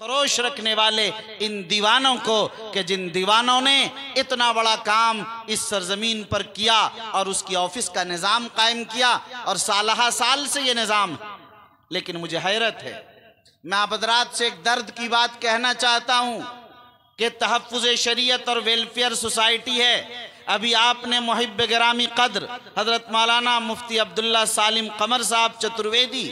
खरोश रखने वाले इन दीवानों को कि जिन दीवानों ने इतना बड़ा काम इस सरजमीन पर किया और उसकी ऑफिस का निज़ाम कायम किया और सालहा साल से ये निज़ाम। लेकिन मुझे हैरत है, मैं आप हज़रात से एक दर्द की बात कहना चाहता हूँ कि तहफ़्फ़ुज़ शरीयत और वेलफेयर सोसाइटी है। अभी आपने मुहिब गिरामी कद्र हज़रत मौलाना मुफ्ती अब्दुल्ला सालिम कमर साहब चतुर्वेदी,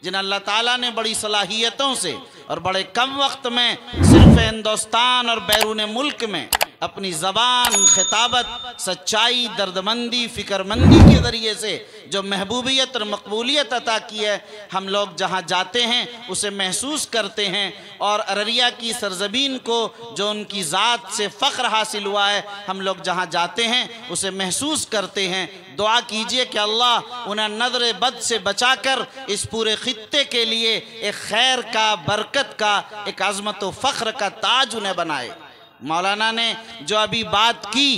जिन अल्लाह ताला ने बड़ी सलाहियतों से और बड़े कम वक्त में सिर्फ हिंदुस्तान और बैरून मुल्क में अपनी ज़बान, खिताबत, सच्चाई, दर्दमंदी, फ़िक्रमंदी के ज़रिए से जो महबूबियत और मकबूलियत अता की है, हम लोग जहाँ जाते हैं उसे महसूस करते हैं। और अररिया की सरज़मीन को जो उनकी ज़ात से फ़ख्र हासिल हुआ है, हम लोग जहाँ जाते हैं उसे महसूस करते हैं। दुआ कीजिए कि अल्लाह उन्हें नज़र बद से बचाकर इस पूरे खित्ते के लिए एक खैर का, बरकत का, एक अज़मत व फ़ख्र का ताज उन्हें बनाए। मौलाना ने जो अभी बात की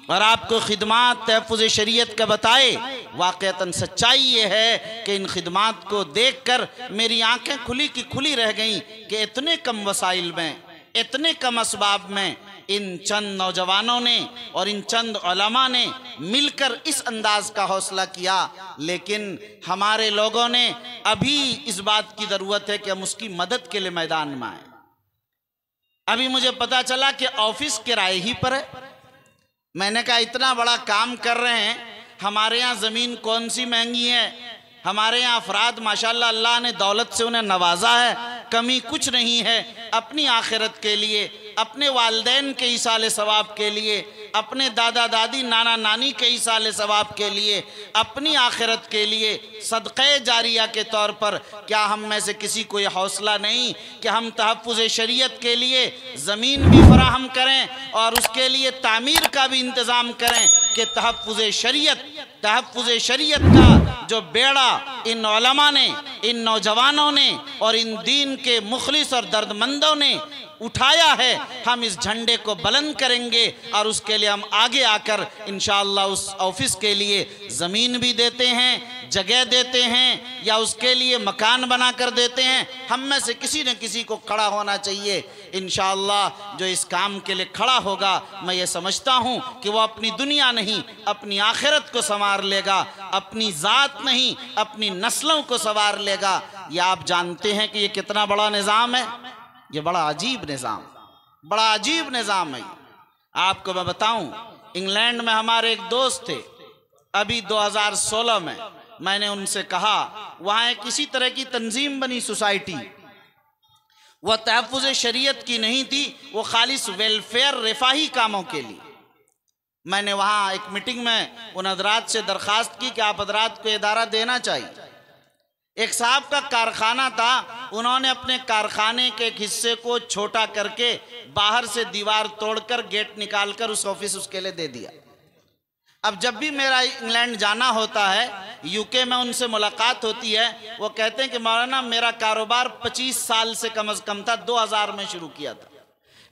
और आपको खिदमात तहफ़्फ़ुज़ शरीयत का बताए, वाक़अतन सच्चाई ये है कि इन खिदमात को देखकर मेरी आंखें खुली की खुली रह गईं कि इतने कम वसाइल में, इतने कम असबाब में इन चंद नौजवानों ने और इन चंद उलमा ने मिलकर इस अंदाज का हौसला किया। लेकिन हमारे लोगों ने अभी इस बात की ज़रूरत है कि हम उसकी मदद के लिए मैदान में आए। अभी मुझे पता चला कि ऑफिस किराए ही पर है। मैंने कहा इतना बड़ा काम कर रहे हैं, हमारे यहाँ ज़मीन कौन सी महंगी है, हमारे यहाँ अफराद माशाल्लाह अल्लाह ने दौलत से उन्हें नवाजा है, कमी कुछ नहीं है। अपनी आखिरत के लिए, अपने वालिदैन के ईसाले सवाब के लिए, अपने दादा दादी नाना नानी के ईसाले सवाब के लिए, अपनी आखिरत के लिए सदक़े जारिया के तौर पर क्या हम में से किसी को यह हौसला नहीं कि हम तहफ़्फ़ुज़ शरीयत के लिए ज़मीन भी फराहम करें और उसके लिए तामीर का भी इंतज़ाम करें कि तहफ़्फ़ुज़ शरीयत का जो बेड़ा इन उलमा ने, इन नौजवानों ने और इन दीन के मुखलिस और दर्दमंदों ने उठाया है, हम इस झंडे को बुलंद करेंगे और उसके लिए हम आगे आकर इंशाअल्लाह उस ऑफिस के लिए ज़मीन भी देते हैं, जगह देते हैं या उसके लिए मकान बना कर देते हैं। हम में से किसी न किसी को खड़ा होना चाहिए। इंशाअल्लाह जो इस काम के लिए खड़ा होगा, मैं ये समझता हूँ कि वो अपनी दुनिया नहीं अपनी आखिरत को संवार लेगा, अपनी ज़ात नहीं अपनी नस्लों को संवार लेगा। या आप जानते हैं कि ये कितना बड़ा निज़ाम है, ये बड़ा अजीब निज़ाम, बड़ा अजीब निज़ाम है। आपको मैं बताऊं, इंग्लैंड में हमारे एक दोस्त थे, अभी 2016 में मैंने उनसे कहा, वहाँ एक किसी तरह की तंजीम बनी सोसाइटी, वह तहफ़्फ़ुज़ शरीयत की नहीं थी, वो खालिस वेलफेयर रिफाही कामों के लिए। मैंने वहाँ एक मीटिंग में उन हज़रात से दरख्वास्त की कि आप हज़रात को इदारा देना चाहिए। एक साहब का कारखाना था, उन्होंने अपने कारखाने के एक हिस्से को छोटा करके बाहर से दीवार तोड़कर गेट निकालकर उस ऑफिस उसके लिए दे दिया। अब जब भी मेरा इंग्लैंड जाना होता है, यूके में उनसे मुलाकात होती है, वो कहते हैं कि मौलाना मेरा कारोबार 25 साल से कम से कम था, 2000 में शुरू किया था,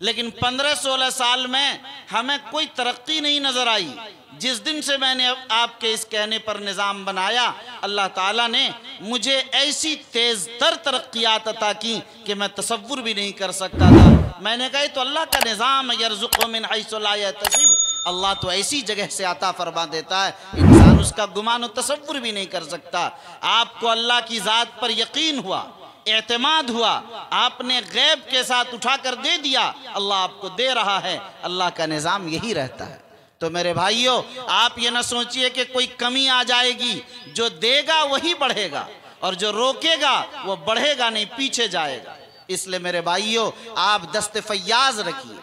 लेकिन 15-16 साल में हमें कोई तरक्की नहीं नज़र आई। जिस दिन से मैंने आपके इस कहने पर निज़ाम बनाया, अल्लाह ताला ने मुझे ऐसी तेज़ तर तरक्कियात अता की कि मैं तसव्वुर भी नहीं कर सकता था। मैंने कहा तो अल्लाह का निज़ाम, यर्ज़ुक़ु मिन हैसु ला यहतसिब, अल्लाह तो ऐसी जगह से अता फरमा देता है, इंसान उसका गुमान और तसव्वुर भी नहीं कर सकता। आपको अल्लाह की ज़ात पर यकीन हुआ, एतमाद हुआ, आपने गैब के साथ उठा कर दे दिया, अल्लाह आपको दे रहा है। अल्लाह का निज़ाम यही रहता है। तो मेरे भाइयों, आप ये ना सोचिए कि कोई कमी आ जाएगी, जो देगा वही बढ़ेगा और जो रोकेगा वो बढ़ेगा नहीं, पीछे जाएगा। इसलिए मेरे भाइयों, आप दस्ते फैयाज रखिए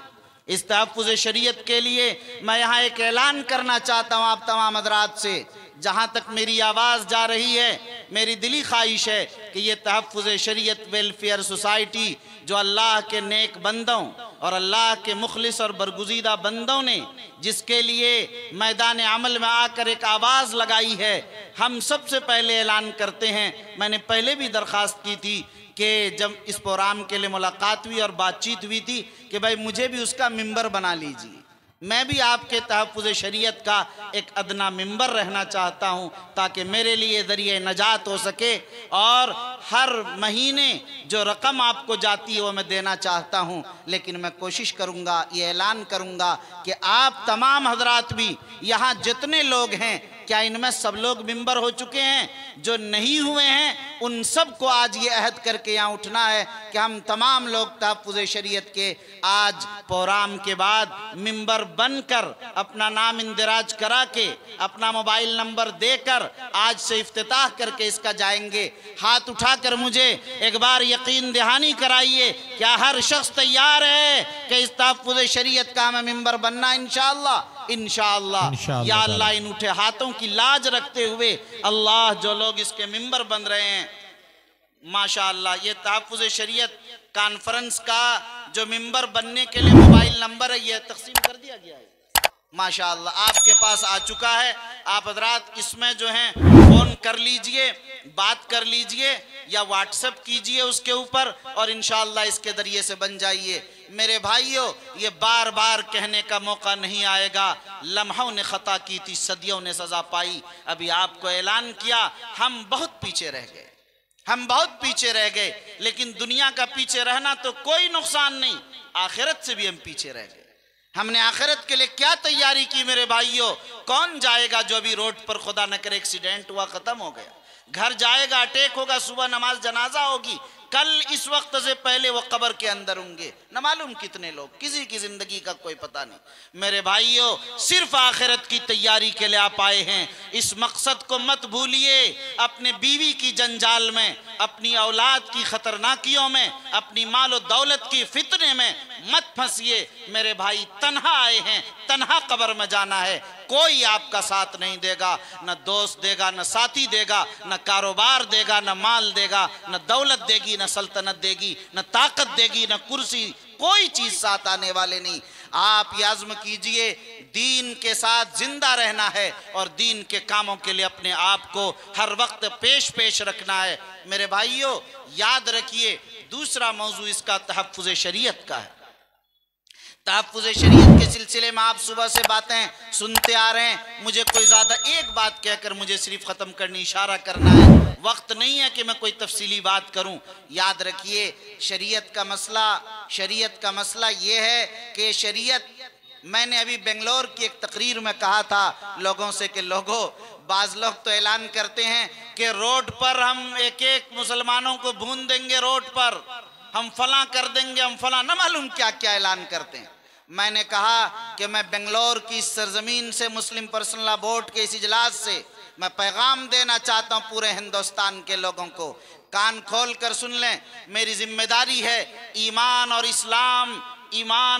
इस तहफ़्फ़ुज़ शरीयत के लिए। मैं यहाँ एक ऐलान करना चाहता हूँ आप तमाम हज़रात से, जहाँ तक मेरी आवाज़ जा रही है, मेरी दिली ख्वाहिश है कि ये तहफ़्फ़ुज़ शरीयत वेलफेयर सोसाइटी जो अल्लाह के नेक बंदों और अल्लाह के मुखलिस और बरगुज़ीदा बंदों ने जिसके लिए मैदान अमल में आकर एक आवाज़ लगाई है, हम सबसे पहले ऐलान करते हैं। मैंने पहले भी दरख्वास्त की थी कि जब इस प्रोग्राम के लिए मुलाकात हुई और बातचीत हुई थी कि भाई मुझे भी उसका मिंबर बना लीजिए, मैं भी आपके तहफ़्फ़ुज़ शरीयत का एक अदना मिंबर रहना चाहता हूँ ताकि मेरे लिए ज़रिए नजात हो सके, और हर महीने जो रकम आपको जाती है वो मैं देना चाहता हूँ। लेकिन मैं कोशिश करूँगा, ये ऐलान करूँगा कि आप तमाम हजरात भी, यहाँ जितने लोग हैं, क्या इनमें सब लोग मिंबर हो चुके हैं? जो नहीं हुए हैं उन सब को आज ये अहद करके यहाँ उठना है कि हम तमाम लोग तहफ़्फ़ुज़ शरीयत के आज प्रोग्राम के बाद मिंबर बनकर अपना नाम इंदराज करा के अपना मोबाइल नंबर देकर आज से इफ्तिताह करके इसका जाएंगे। हाथ उठाकर मुझे एक बार यकीन दहानी कराइए, क्या हर शख्स तैयार है कि इस तहफ़्फ़ुज़ शरीयत का हमें मिंबर बनना? इंशाअल्लाह इंशाअल्लाह। या अल्लाह इन उठे हाथों की लाज रखते हुए अल्लाह जो लोग इसके मिंबर बन रहे हैं माशाअल्लाह, ये तहफ़्फ़ुज़ शरीयत कॉन्फ्रेंस का जो मिंबर बनने के लिए मोबाइल नंबर है ये तकसीम कर दिया गया है माशाअल्लाह, आपके पास आ चुका है। आप हजरात इसमें जो हैं फ़ोन कर लीजिए, बात कर लीजिए या व्हाट्सएप कीजिए उसके ऊपर, और इंशाअल्लाह इसके ज़रिए से बन जाइए। मेरे भाइयों, ये बार बार कहने का मौका नहीं आएगा, लम्हों ने ख़ता की थी, सदियों ने सज़ा पाई। अभी आपको ऐलान किया, हम बहुत पीछे रह गए, हम बहुत पीछे रह गए। लेकिन दुनिया का पीछे रहना तो कोई नुकसान नहीं, आखिरत से भी हम पीछे रह गए। हमने आखिरत के लिए क्या तैयारी की मेरे भाइयों? कौन जाएगा जो अभी रोड पर खुदा न करे एक्सीडेंट हुआ, ख़त्म हो गया, घर जाएगा, अटैक होगा, सुबह नमाज जनाजा होगी, कल इस वक्त से पहले वो कब्र के अंदर होंगे, न मालूम कितने लोग, किसी की जिंदगी का कोई पता नहीं। मेरे भाइयों, सिर्फ आखिरत की तैयारी के लिए आप आए हैं, इस मकसद को मत भूलिए। अपने बीवी की जंजाल में, अपनी औलाद की खतरनाकियों में, अपनी मालो दौलत की फितने में मत फंसिए मेरे भाई। तन्हा आए हैं, तन्हा कब्र में जाना है, कोई आपका साथ नहीं देगा, न दोस्त देगा, न साथी देगा, न कारोबार देगा, न माल देगा, न दौलत देगी, न सल्तनत देगी, न ताकत देगी, न कुर्सी, कोई चीज साथ आने वाले नहीं। आप ये आज़्म कीजिए, दीन के साथ जिंदा रहना है और दीन के कामों के लिए अपने आप को हर वक्त पेश रखना है। मेरे भाइयों, याद रखिए, दूसरा मौजू इसका तहफ़्फ़ुज़ शरीयत का है। तहफ़्फ़ुज़ शरीयत के सिलसिले में आप सुबह से बातें सुनते आ रहे हैं। मुझे कोई ज़्यादा एक बात कहकर मुझे सिर्फ ख़त्म करनी, इशारा करना है, वक्त नहीं है कि मैं कोई तफसीली बात करूं। याद रखिए, शरीयत का मसला ये है कि शरीयत, मैंने अभी बेंगलोर की एक तकरीर में कहा था लोगों से कि लोगों, बाज़ लोग तो ऐलान करते हैं कि रोड पर हम एक एक मुसलमानों को भून देंगे, रोड पर हम फलां कर देंगे, हम फलां, न मालूम क्या क्या ऐलान करते हैं। मैंने कहा कि मैं बेंगलोर की सरजमीन से, मुस्लिम पर्सनल लॉ बोर्ड के इस इजलास से मैं पैगाम देना चाहता हूं पूरे हिंदुस्तान के लोगों को, कान खोल कर सुन लें। मेरी जिम्मेदारी है, ईमान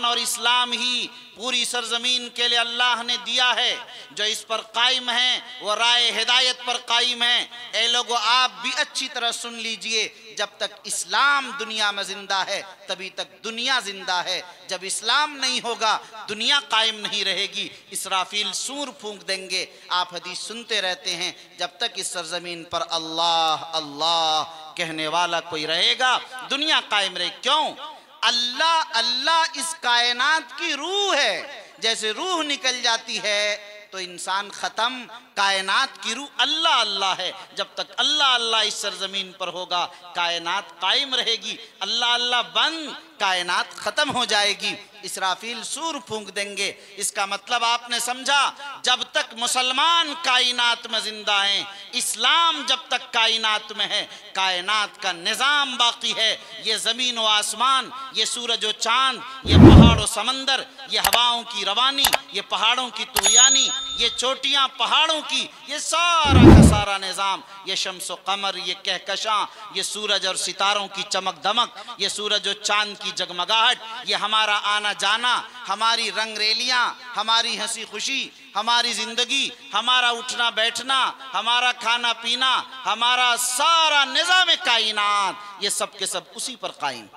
और इस्लाम ही पूरी सरजमीन के लिए अल्लाह ने दिया है। जो इस पर कायम है वो राय हिदायत पर कायम है। ए लोगों, आप भी अच्छी तरह सुन लीजिए, जब तक इस्लाम दुनिया में जिंदा है तभी तक दुनिया जिंदा है। जब इस्लाम नहीं होगा दुनिया कायम नहीं रहेगी। इसराफील सूर फूंक देंगे। आप हदीस सुनते रहते हैं, जब तक इस सरजमीन पर अल्लाह अल्लाह कहने वाला कोई रहेगा दुनिया कायम रहे। क्यों? अल्लाह अल्लाह इस कायनात की रूह है। जैसे रूह निकल जाती है तो इंसान खत्म, कायनात की रूह अल्लाह अल्लाह है। जब तक अल्लाह अल्लाह इस सरजमीन पर होगा कायनात कायम रहेगी। अल्लाह अल्लाह बंद, कायनात खत्म हो जाएगी। इसराफील सूर फूंक देंगे। इसका मतलब आपने समझा, जब तक मुसलमान कायनात में जिंदा हैं, इस्लाम जब तक कायनात में है, कायनात का निज़ाम बाकी है। ये ज़मीन व आसमान, ये सूरज व चांद, ये पहाड़ व समंदर, ये हवाओं की रवानी, ये पहाड़ों की तुग़यानी, ये चोटियां पहाड़ों की, ये सारा का सारा निज़ाम, ये शम्स व कमर, ये कहकशां, ये सूरज और सितारों की चमक दमक, ये सूरज और चांद की जगमगाहट, ये हमारा आना जाना, हमारी रंगरेलियां, हमारी हंसी खुशी, हमारी जिंदगी, हमारा उठना बैठना, हमारा खाना पीना, हमारा सारा निज़ाम कायनात, ये सब के सब उसी पर कायम,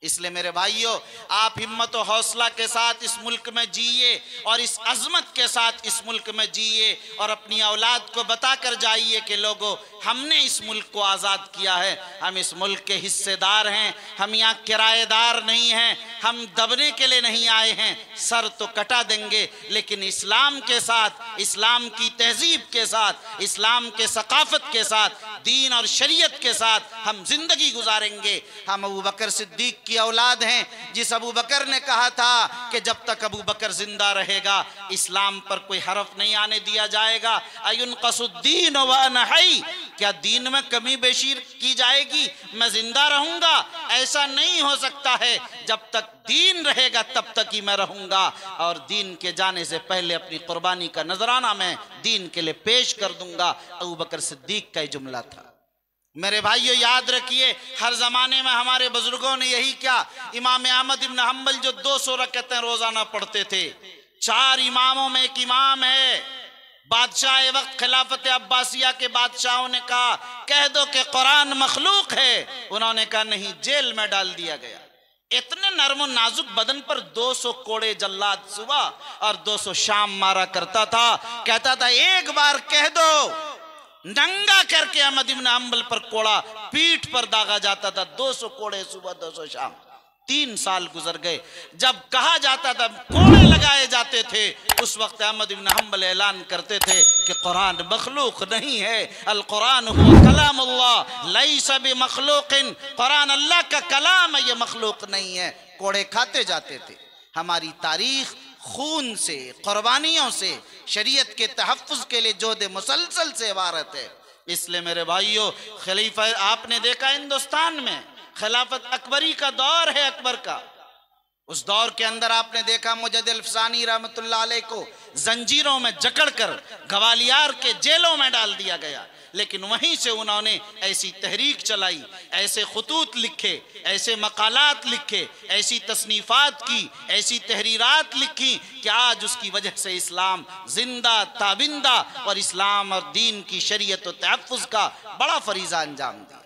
इसलिए मेरे भाइयों, आप हिम्मत और हौसला के साथ इस मुल्क में जिए और इस अजमत के साथ इस मुल्क में जिए और अपनी औलाद को बताकर जाइए कि लोगों, हमने इस मुल्क को आज़ाद किया है, हम इस मुल्क के हिस्सेदार हैं, हम यहाँ किराएदार नहीं हैं, हम दबने के लिए नहीं आए हैं। सर तो कटा देंगे लेकिन इस्लाम के साथ, इस्लाम की तहजीब के साथ, इस्लाम के सकाफत के साथ, दीन और शरीयत के साथ हम जिंदगी गुजारेंगे। हम अबू बकर सिद्दीक की औलाद हैं, जिस अबू बकर ने कहा था कि जब तक अबू बकर जिंदा रहेगा इस्लाम पर कोई हरफ नहीं आने दिया जाएगा। अयुनक़सुद्दीन व अना हई, क्या दीन में कमी बेशी की जाएगी मैं जिंदा रहूंगा? ऐसा नहीं हो सकता है। जब तक दीन रहेगा तब तक ही मैं रहूंगा और दीन के जाने से पहले अपनी कुर्बानी का नजराना मैं दीन के लिए पेश कर दूंगा। अबू बकर सिद्दीक का जुमला था। मेरे भाइयों, याद रखिए, हर जमाने में हमारे बुजुर्गों ने यही किया। इमाम अहमद इब्न हम्बल जो 200 रकातें रोजाना पढ़ते थे, 4 इमामों में एक इमाम है। बादशाह वक्त खिलाफत अब्बासिया के बादशाहों ने कहा, कह दो कि कुरान मखलूक है। उन्होंने कहा नहीं, जेल में डाल दिया गया। इतने नरम नाजुक बदन पर 200 कोड़े जल्लाद सुबह और 200 शाम मारा करता था। कहता था एक बार कह दो, नंगा करके अहमद इब्न हम्बल पर कोड़ा पीठ पर दागा जाता था। 200 कोड़े सुबह, 200 शाम। 3 साल गुजर गए। जब कहा जाता था कोड़े लगाए जाते थे, उस वक्त अहमद इब्न हम्बल ऐलान करते थे कि कुरान मखलूक नहीं है, अल कुरान हुवा कलामुल्लाह लैसा बिमखलूकिन। कुरान अल्लाह का कलाम है, ये मखलूक नहीं है। कोड़े खाते जाते थे। हमारी तारीख खून से, कुर्बानियों से, शरीयत के तहफ़्फ़ुज़ के लिए जोद मुसलसल से इबारत है। इसलिए मेरे भाइयों, खलीफा आपने देखा हिंदुस्तान में खिलाफत अकबरी का दौर है, अकबर का। उस दौर के अंदर आपने देखा मुजद्दिद अफ़सानी रहमतुल्लाह अलैह को जंजीरों में जकड़कर ग्वालियर के जेलों में डाल दिया गया। लेकिन वहीं से उन्होंने ऐसी तहरीक चलाई, ऐसे खुतूत लिखे, ऐसे मकालात लिखे, ऐसी तसनीफात की, ऐसी तहरीरात लिखी कि आज उसकी वजह से इस्लाम जिंदा ताबिंदा और इस्लाम और दीन की शरीयत और तहफ़्फ़ुज़ का बड़ा फरीज़ा अंजाम दिया।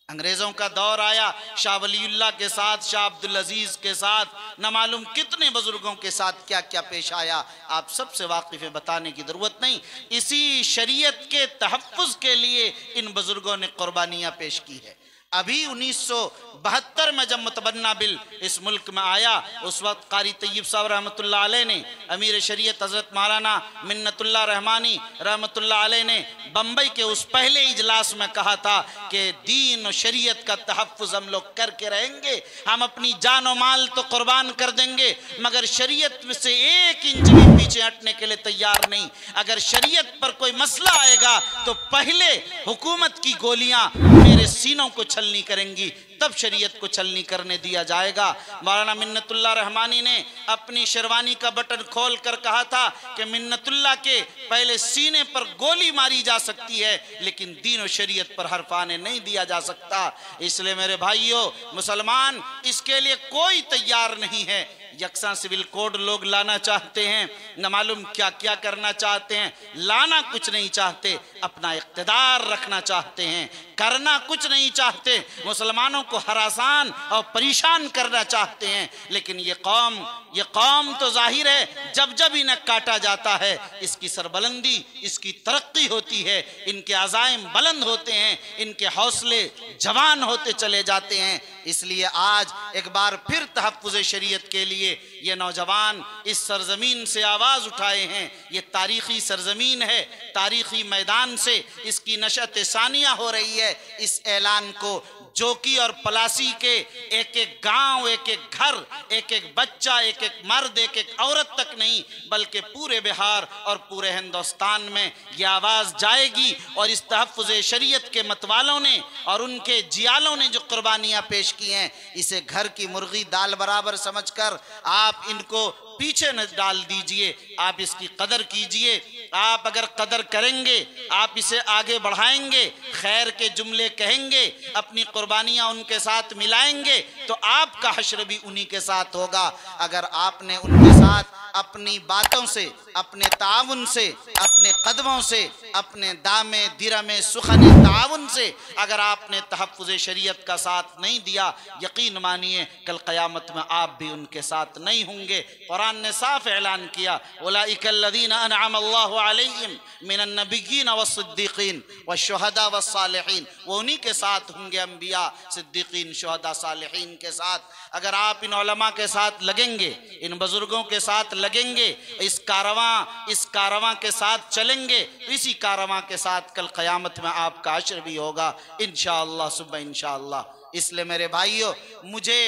अंग्रेज़ों का दौर आया, शाह वलीउल्लाह के साथ, शाह अब्दुल अजीज़ के साथ, न मालूम कितने बुजुर्गों के साथ क्या क्या पेश आया। आप सबसे वाकिफ़ है, बताने की ज़रूरत नहीं। इसी शरीयत के तहफ़्फ़ुज़ के लिए इन बुजुर्गों ने कुर्बानियाँ पेश की है। अभी 1972 में जब मुतबन्ना बिल इस मुल्क में आया, उस वक्त कारी तैयब साहब रहमतुल्लाह अलैह ने, अमीर शरीयत हज़रत मौलाना मिन्नतुल्लाह रहमानी रहमतुल्लाह अलैह ने बम्बई के उस पहले इजलास में कहा था कि दीन और शरीयत का तहफ़्फ़ुज़ हम लोग करके रहेंगे, हम अपनी जान और माल तो कुर्बान कर देंगे मगर शरीयत से 1 इंच भी पीछे हटने के लिए तैयार नहीं। अगर शरीयत पर कोई मसला आएगा तो पहले हुकूमत की गोलियां मेरे सीनों को छलनी करेंगी, तब शरीयत को छलनी करने दिया जाएगा। मौलाना मिन्नतुल्लाह रहमानी ने अपनी शेरवानी का बटन खोल कर कहा था कि मिन्नतुल्लाह के पहले सीने पर गोली मारी जा सकती है लेकिन दीन और शरीयत पर हर्फ आने नहीं दिया जा सकता। इसलिए मेरे भाइयों, मुसलमान इसके लिए कोई तैयार नहीं है। यकसा सिविल कोड लोग लाना चाहते हैं, न मालूम क्या क्या करना चाहते हैं। लाना कुछ नहीं चाहते, अपना इख्तिदार रखना चाहते हैं, करना कुछ नहीं चाहते, मुसलमानों को हरासान और परेशान करना चाहते हैं। लेकिन ये कौम तो जाहिर है जब जब इन्हें काटा जाता है इसकी सरबलंदी, इसकी तरक्की होती है, इनके अज़ाइम बुलंद होते हैं, इनके हौसले जवान होते चले जाते हैं। इसलिए आज एक बार फिर तहफ़्फ़ुज़ शरीयत के लिए ये नौजवान इस सरजमीन से आवाज़ उठाए हैं। ये तारीख़ी सरजमीन है, तारीख़ी मैदान से इसकी नशअत सानिया हो रही है। इस ऐलान को जोकी और पलासी के एक एक गांव, एक एक घर, एक एक बच्चा, एक एक मर्द, एक एक औरत तक नहीं बल्कि पूरे बिहार और पूरे हिंदुस्तान में यह आवाज़ जाएगी। और इस तहफ़्फ़ुज़ शरीयत के मतवालों ने और उनके जियालों ने जो कुर्बानियाँ पेश की हैं, इसे घर की मुर्गी दाल बराबर समझकर आप इनको पीछे न डाल दीजिए, आप इसकी कदर कीजिए। आप अगर कदर करेंगे, आप इसे आगे बढ़ाएंगे, खैर के जुमले कहेंगे, अपनी कुर्बानियां उनके साथ मिलाएंगे, तो आपका हश्र भी उन्हीं के साथ होगा। अगर आपने उनके साथ अपनी बातों से, अपने ताउन से, अपने कदमों से, अपने दामे दिरमे सुखने ताउन से अगर आपने तहफ़्फ़ुज़ शरीयत का साथ नहीं दिया, यकीन मानिए कल क़यामत में आप भी उनके साथ नहीं होंगे। कुरान ने साफ ऐलान किया, उलाइकल्लज़ीना अनअमल्लाहु अलैहिम मिनन नबिय्यीन वस्सिद्दीक़ीन वश्शुहदा वस्सालिहीन, वो उन्हीं के साथ होंगे, अंबिया, सिद्दीक़ीन, शुहदा, सालिहीन के साथ। अगर आप इन उलमा के साथ लगेंगे, इन बुजुर्गों के साथ लगेंगे, इस कारवां के साथ चलेंगे, इसी कारवां के साथ कल क़यामत में आपका अश्र भी होगा इंशाअल्लाह सुबह इंशाअल्लाह। इसलिए मेरे भाइयों, मुझे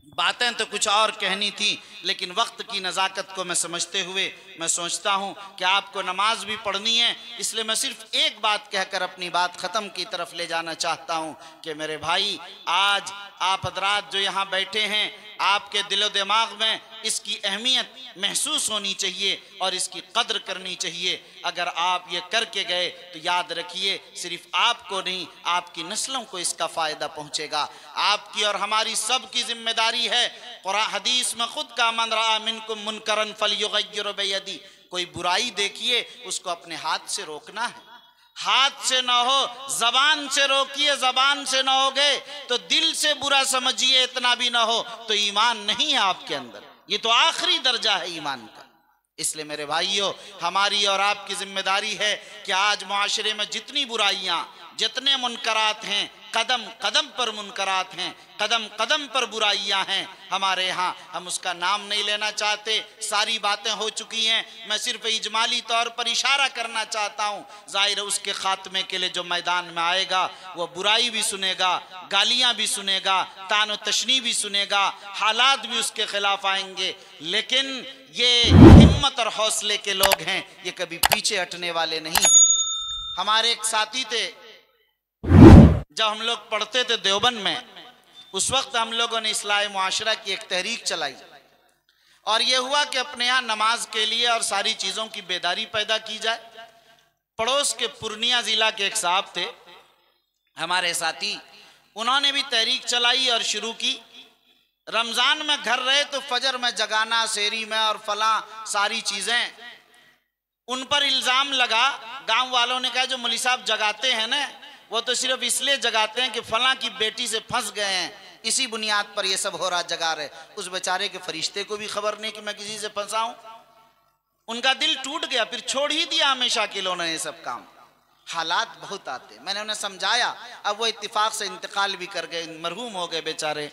बातें तो कुछ और कहनी थी, लेकिन वक्त की नज़ाकत को मैं समझते हुए मैं सोचता हूँ कि आपको नमाज भी पढ़नी है, इसलिए मैं सिर्फ एक बात कहकर अपनी बात ख़त्म की तरफ ले जाना चाहता हूँ कि मेरे भाई, आज आप हज़रात जो यहाँ बैठे हैं, आपके दिलो दिमाग में इसकी अहमियत महसूस होनी चाहिए और इसकी कद्र करनी चाहिए। अगर आप ये करके गए तो याद रखिए, सिर्फ आपको नहीं, आपकी नस्लों को इसका फ़ायदा पहुँचेगा। आपकी और हमारी सब की जिम्मेदारी है। कुरान हदीस में खुद का, मन रआ मिनकुम मुनकरन फलयुगय्यिरहु बियदी, कोई बुराई देखिए उसको अपने हाथ से रोकना है। हाथ से ना हो, जबान से रोकिए, जबान से ना हो गए तो दिल से बुरा समझिए, इतना भी ना हो तो ईमान नहीं है आपके अंदर। ये तो आखिरी दर्जा है ईमान का। इसलिए मेरे भाइयों, हमारी और आपकी जिम्मेदारी है कि आज मुआशरे में जितनी बुराइयां, जितने मुनकरात हैं, कदम कदम पर मुनकरात हैं, कदम कदम पर बुराइयां हैं हमारे यहाँ, हम उसका नाम नहीं लेना चाहते। सारी बातें हो चुकी हैं, मैं सिर्फ इजमाली तौर पर इशारा करना चाहता हूँ। ज़ाहिर है उसके खात्मे के लिए जो मैदान में आएगा वो बुराई भी सुनेगा, गालियाँ भी सुनेगा, तानो तशनी भी सुनेगा, हालात भी उसके खिलाफ आएंगे, लेकिन ये हिम्मत और हौसले के लोग हैं, ये कभी पीछे हटने वाले नहीं हैं। हमारे एक साथी थे, जब हम लोग पढ़ते थे देवबंद में, उस वक्त हम लोगों ने इस्लाह मुआशरा की एक तहरीक चलाई और ये हुआ कि अपने यहाँ नमाज के लिए और सारी चीज़ों की बेदारी पैदा की जाए। पड़ोस के पूर्णिया ज़िला के एक साहब थे हमारे साथी, उन्होंने भी तहरीक चलाई और शुरू की। रमज़ान में घर रहे तो फजर में जगाना, शेरी में और फलां सारी चीज़ें, उन पर इल्ज़ाम लगा। गांव वालों ने कहा जो मौलवी साहब जगाते हैं ना, वो तो सिर्फ इसलिए जगाते हैं कि फलां की बेटी से फंस गए हैं, इसी बुनियाद पर ये सब हो रहा, जगा रहे। उस बेचारे के फरिश्ते को भी खबर नहीं कि मैं किसी से फंसा हूं। उनका दिल टूट गया, फिर छोड़ ही दिया हमेशा के लिए उन्होंने ये सब काम। हालात बहुत आते, मैंने उन्हें समझाया, अब वो इत्तिफाक से इंतकाल भी कर गए, मरहूम हो गए बेचारे।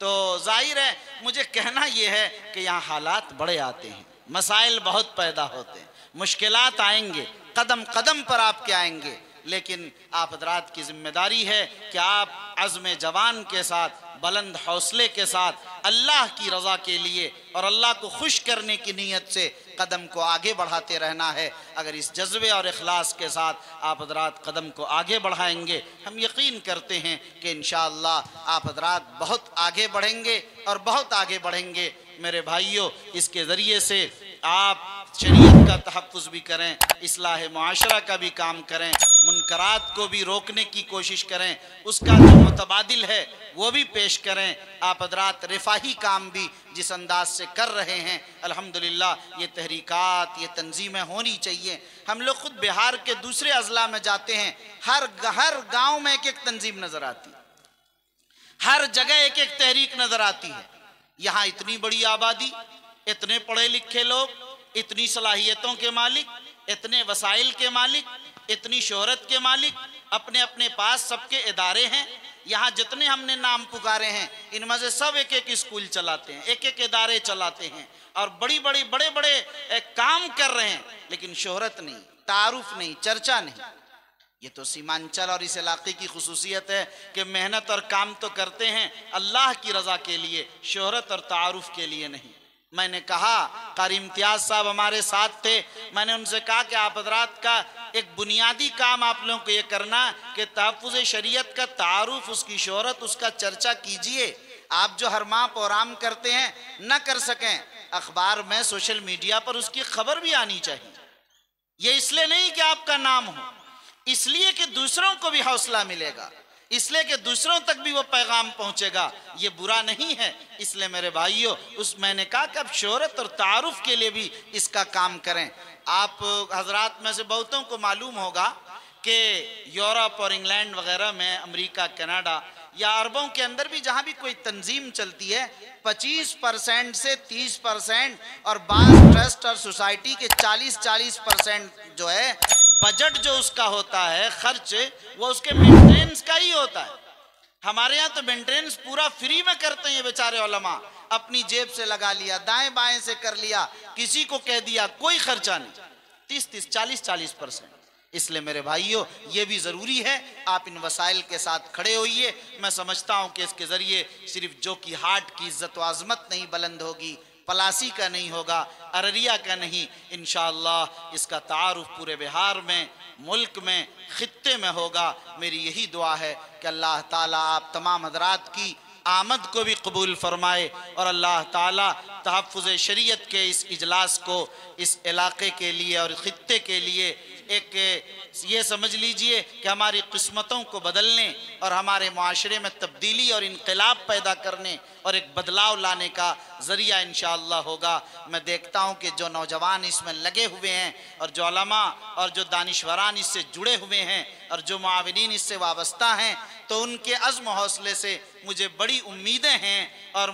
तो जाहिर है मुझे कहना ये है कि यहाँ हालात बड़े आते हैं, मसाइल बहुत पैदा होते हैं, मुश्किलात आएंगे, कदम कदम पर आपके आएंगे, लेकिन आप हज़रात की जिम्मेदारी है कि आप अज़्म जवान के साथ, बुलंद हौसले के साथ, अल्लाह की रज़ा के लिए और अल्लाह को खुश करने की नीयत से कदम को आगे बढ़ाते रहना है। अगर इस जज्बे और इखलास के साथ आप हज़रात कदम को आगे बढ़ाएंगे, हम यकीन करते हैं कि इंशाअल्लाह आप हज़रात बहुत आगे बढ़ेंगे और बहुत आगे बढ़ेंगे। मेरे भाइयों, इसके ज़रिए से आप शरीयत का तहफ़्फ़ुज़ भी करें, इस्लाह मुआशरा का भी काम करें, मुनकरात को भी रोकने की कोशिश करें, उसका जो मुतबादिल है वो भी पेश करें। आप हज़रात रिफ़ाही काम भी जिस अंदाज से कर रहे हैं, अल्हम्दुलिल्लाह ये तहरीकात, ये तंजीमें होनी चाहिए। हम लोग खुद बिहार के दूसरे अज़ला में जाते हैं, हर गाँव में एक एक तंजीम नज़र आती है, हर जगह एक एक तहरीक नज़र आती है। यहाँ इतनी बड़ी आबादी, इतने पढ़े लिखे लोग, इतनी सलाहियतों के मालिक, इतने वसाइल के मालिक, इतनी शोहरत के मालिक, अपने अपने पास सबके इदारे हैं। यहाँ जितने हमने नाम पुकारे हैं, इनमें से सब एक एक स्कूल चलाते हैं, एक एक इदारे चलाते हैं और बड़े बड़े काम कर रहे हैं, लेकिन शोहरत नहीं, तारुफ नहीं, चर्चा नहीं। ये तो सीमांचल और इस इलाके की खुसूसियत है कि मेहनत और काम तो करते हैं अल्लाह की रज़ा के लिए, शोहरत और तारुफ के लिए नहीं। मैंने कहा, कारी इम्तियाज़ साहब हमारे साथ थे, मैंने उनसे कहा कि आप हज़रात का एक बुनियादी काम आप लोगों को ये करना कि तहफ़्फ़ुज़ शरीयत का तारुफ, उसकी शोहरत, उसका चर्चा कीजिए। आप जो हर माह प्रोग्राम करते हैं न कर सकें, अखबार में, सोशल मीडिया पर उसकी खबर भी आनी चाहिए। ये इसलिए नहीं कि आपका नाम हो, इसलिए कि दूसरों को भी हौसला मिलेगा, इसलिए कि दूसरों तक भी वो पैगाम पहुंचेगा। ये बुरा नहीं है। इसलिए मेरे भाइयों, उस मैंने कहा कि अब शोहरत और तारुफ के लिए भी इसका काम करें। आप हजरात में से बहुतों को मालूम होगा कि यूरोप और इंग्लैंड वगैरह में, अमेरिका, कनाडा या अरबों के अंदर भी जहाँ भी कोई तंजीम चलती है, 25% से 30% और बास ट्रस्ट और सोसाइटी के 40% जो है बजट जो उसका होता है, खर्च, वो उसके मेंटेनेंस का ही होता है। हमारे यहाँ तो मेंटेनेंस पूरा फ्री में करते हैं ये बेचारे उलमा, अपनी जेब से लगा लिया, दाएं बाएं से कर लिया, किसी को कह दिया, कोई खर्चा नहीं। 30-30, 40-40%। इसलिए मेरे भाइयों, ये भी ज़रूरी है आप इन वसाइल के साथ खड़े होइए। मैं समझता हूँ कि इसके ज़रिए सिर्फ जो कि हाट की इज़्ज़त व आज़मत नहीं बुलंद होगी, पलासी का नहीं होगा, अररिया का नहीं, इंशाअल्लाह इसका तारुफ पूरे बिहार में, मुल्क में, खित्ते में होगा। मेरी यही दुआ है कि अल्लाह ताला आप तमाम हजरात की आमद को भी कबूल फरमाए और अल्लाह ताला तहफ़्फ़ुज़ शरीयत के इस इजलास को इस इलाके के लिए और खित्ते के लिए एक ये समझ लीजिए कि हमारी किस्मतों को बदलने और हमारे माशरे में तब्दीली और इनकलाब पैदा करने और एक बदलाव लाने का ज़रिया इंशाअल्लाह होगा। मैं देखता हूँ कि जो नौजवान इसमें लगे हुए हैं और जो उलमा और जो दानिश्वरान इससे जुड़े हुए हैं और जो मुआविनीन इससे वाबस्ता हैं, तो उनके अज़्म हौसले से मुझे बड़ी उम्मीदें हैं और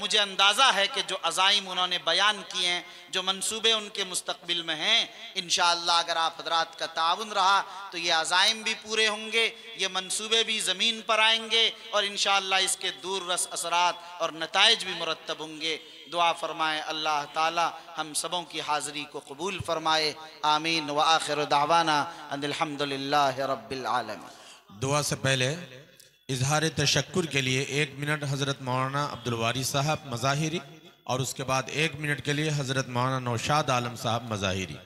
मुझे अंदाज़ा है कि जो अज़ाइम उन्होंने बयान किए हैं, जो मंसूबे उनके मुस्तक़बिल में हैं, इंशाअल्लाह अगर आप हज़रात का ताउन रहा तो ये अज़ाइम भी पूरे होंगे, ये मंसूबे भी ज़मीन पर आएंगे और इंशाअल्लाह इसके दूर रस असरात और नताइज भी मुरत्तब होंगे। दुआ फरमाए अल्लाह ताला हम सबों की हाज़िरी को कबूल फरमाए। आमीन व आखिर दावाना अनिल हम्दुलिल्लाहि रब्बिल आलमीन। दुआ से पहले इजहार तशक्कुर के लिए 1 मिनट हज़रत मौलाना अब्दुल वारी साहब मज़ाहिरी और उसके बाद 1 मिनट के लिए हज़रत मौलाना नौशाद आलम साहब मज़ाहिरी।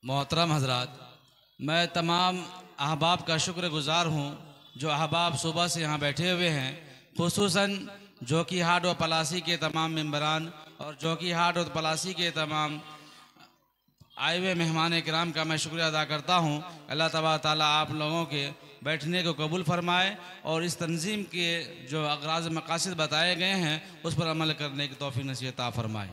मोहतरम हजरात, मैं तमाम अहबाब का शुक्रगुज़ार हूँ जो अहबाब सुबह से यहाँ बैठे हुए हैं, खुसूसन जोकी हाट व पलासी के तमाम मेंबरान और जोकी हाट व पलासी के तमाम आए हुए मेहमान किराम का मैं शुक्रिया अदा करता हूँ। अल्लाह तबारक ताला आप लोगों के बैठने को कबूल फरमाए और इस तंजीम के जो अगराज़ मकासद बताए गए हैं उस पर अमल करने की तौफीक नसीहत अता फरमाए।